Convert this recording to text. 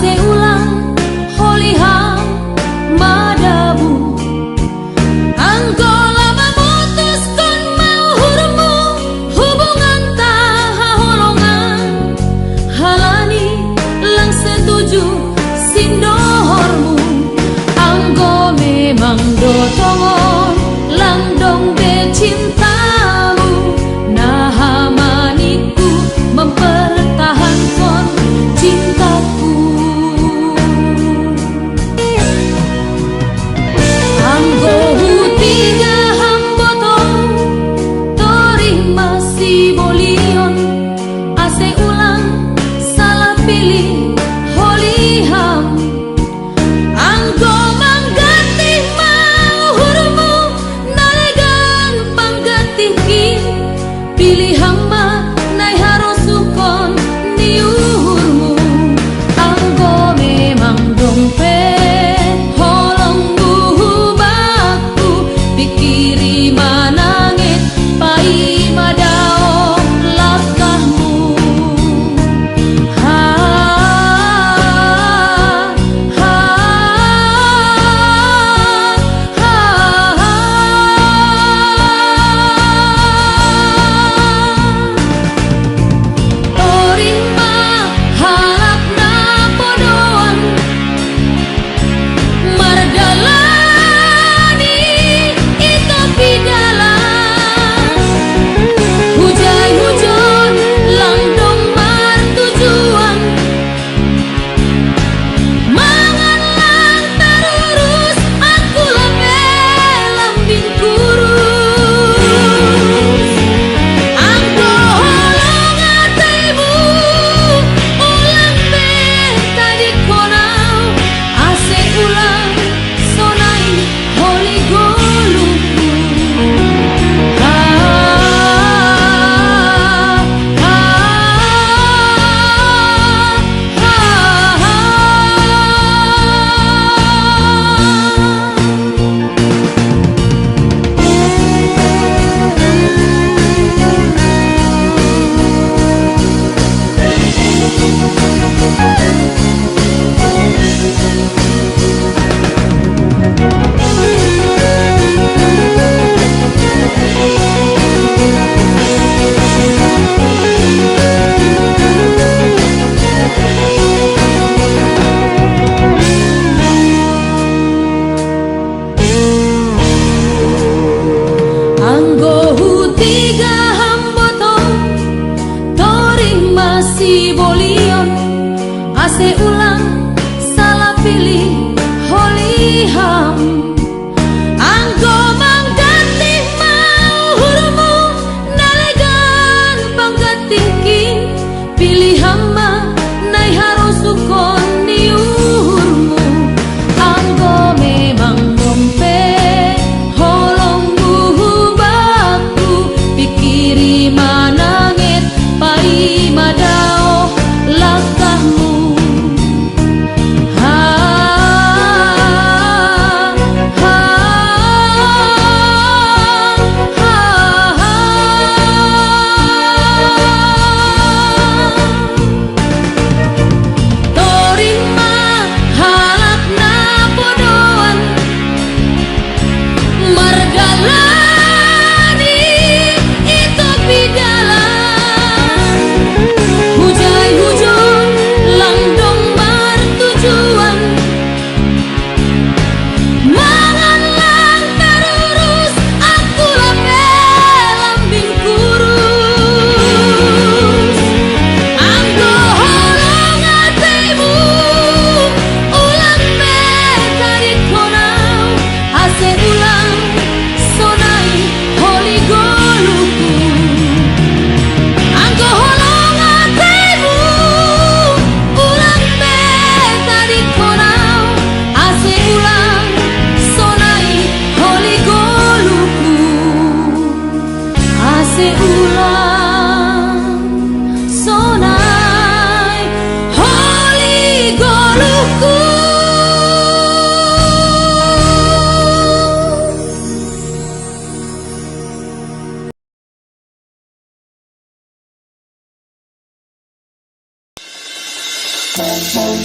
ase ulang holiham madabu Anggola memutuskan mauhurmu hubungan tahaholongan halani lang setuju sindohormu Anggo memang dotongon lang dong becintamu nah maniku mempertahankan cintaku Anggo tiga hamboto tori masih bolion ase ulang salah pilih holiham Anggo mangganti mauhurmu nalegan panggantikin pilih hamba nai harus sukon diuhurmu Anggo memang dompet holong buhu baku pikiri manangit pai madao lakahmu ha ha Torima halap na podoan Mardalani itu pidalan Hujai hujon langdong martujuan Mangan lang terurus aku lebih lambing kurus Anggo holong ataimu ulang tadi konau ase ulang sonai holi goluku ha ha Anggo tiga hamboto tori masih bolion ase ulang salah pilih holiham Anggo mangganti mauhurmu nalegan panggantikin pilih hamba nai harus sukon diuhurmu Anggo memang dompet holong buhu baku pikiri manangit pai madao lakahmu ha ha ha Torima halap na podoan Mardalani itu pidalan Hujai hujon langdong martujuan Mangan lang terurus aku lebih lambing kurus Anggo holong ataimu ulang tadi konau ase ulang sonai holi goluku Anggo holong ataimu ulang tadi konau ase ulang sonai holi goluku ase ulang sonai holi goluku Boom, boom.